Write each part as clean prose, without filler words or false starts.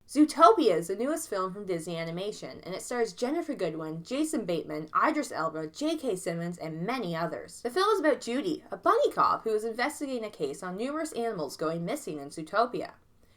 Zootopia is the newest film from Disney Animation, and it stars Gennifer Goodwin, Jason Bateman, Idris Elba, J.K. Simmons, and many others. The film is about Judy, a bunny cop who is investigating a case on numerous animals going missing in Zootopia.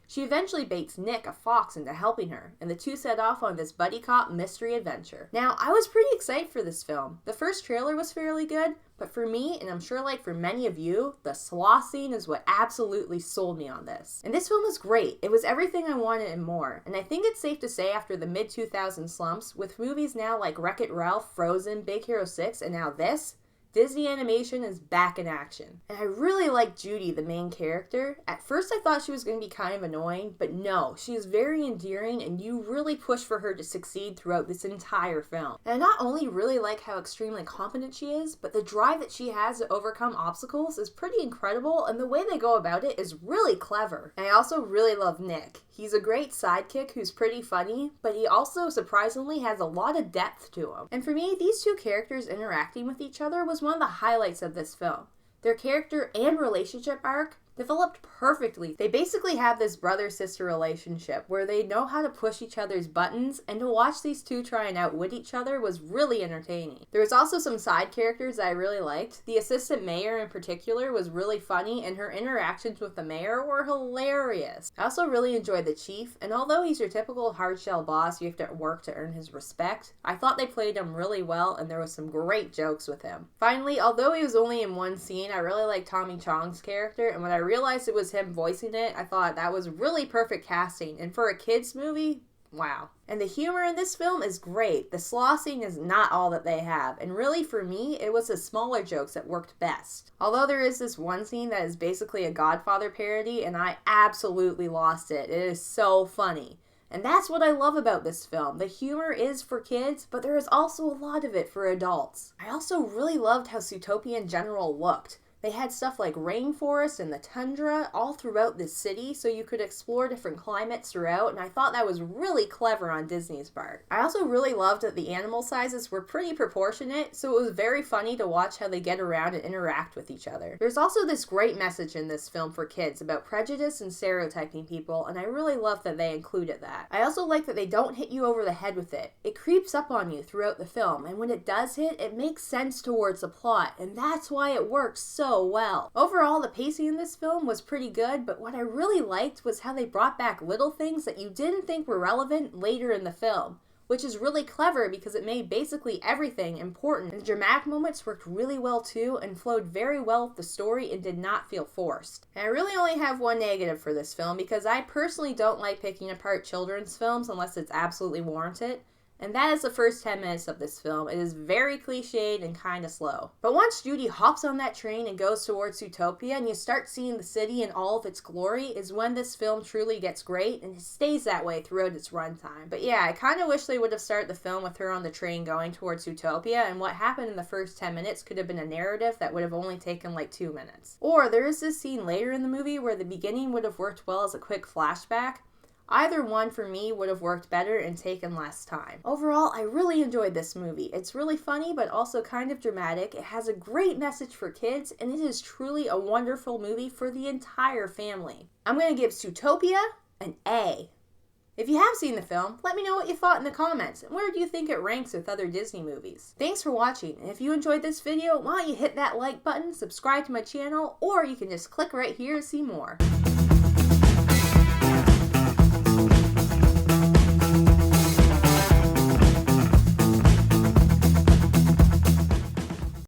She eventually baits Nick, a fox, into helping her, and the two set off on this buddy cop mystery adventure. Now, I was pretty excited for this film. The first trailer was fairly good, but for me, and I'm sure like for many of you, the sloth scene is what absolutely sold me on this. And this film was great. It was everything I wanted and more. And I think it's safe to say after the mid-2000s slumps, with movies now like Wreck-It Ralph, Frozen, Big Hero 6, and now this, Disney Animation is back in action. And I really like Judy, the main character. At first I thought she was going to be kind of annoying, but no, she is very endearing and you really push for her to succeed throughout this entire film. And I not only really like how extremely competent she is, but the drive that she has to overcome obstacles is pretty incredible, and the way they go about it is really clever. And I also really love Nick. He's a great sidekick who's pretty funny, but he also surprisingly has a lot of depth to him. And for me, these two characters interacting with each other was one of the highlights of this film. Their character and relationship arc developed perfectly. They basically have this brother-sister relationship where they know how to push each other's buttons, and to watch these two try and outwit each other was really entertaining. There was also some side characters that I really liked. The assistant mayor in particular was really funny, and her interactions with the mayor were hilarious. I also really enjoyed the chief, and although he's your typical hard-shell boss you have to work to earn his respect, I thought they played him really well, and there was some great jokes with him. Finally, although he was only in one scene, I really liked Tommy Chong's character, and when I realized it was him voicing it, I thought that was really perfect casting, and for a kids movie, wow. And the humor in this film is great. The sloth scene is not all that they have, and really for me, it was the smaller jokes that worked best. Although there is this one scene that is basically a Godfather parody, and I absolutely lost it. It is so funny. And that's what I love about this film. The humor is for kids, but there is also a lot of it for adults. I also really loved how Zootopia in general looked. They had stuff like rainforest and the tundra all throughout the city, so you could explore different climates throughout, and I thought that was really clever on Disney's part. I also really loved that the animal sizes were pretty proportionate, so it was very funny to watch how they get around and interact with each other. There's also this great message in this film for kids about prejudice and stereotyping people, and I really love that they included that. I also like that they don't hit you over the head with it. It creeps up on you throughout the film, and when it does hit, it makes sense towards the plot, and that's why it works so well. Overall, the pacing in this film was pretty good, but what I really liked was how they brought back little things that you didn't think were relevant later in the film, which is really clever because it made basically everything important. And the dramatic moments worked really well too and flowed very well with the story and did not feel forced. And I really only have one negative for this film because I personally don't like picking apart children's films unless it's absolutely warranted. And that is the first 10 minutes of this film. It is very cliched and kind of slow. But once Judy hops on that train and goes towards Zootopia and you start seeing the city in all of its glory is when this film truly gets great, and it stays that way throughout its runtime. But yeah, I kind of wish they would have started the film with her on the train going towards Zootopia, and what happened in the first 10 minutes could have been a narrative that would have only taken like 2 minutes. Or there is this scene later in the movie where the beginning would have worked well as a quick flashback. Either one for me would have worked better and taken less time. Overall, I really enjoyed this movie. It's really funny but also kind of dramatic. It has a great message for kids, and it is truly a wonderful movie for the entire family. I'm going to give Zootopia an A. If you have seen the film, let me know what you thought in the comments, and where do you think it ranks with other Disney movies. Thanks for watching, and if you enjoyed this video, why don't you hit that like button, subscribe to my channel, or you can just click right here to see more.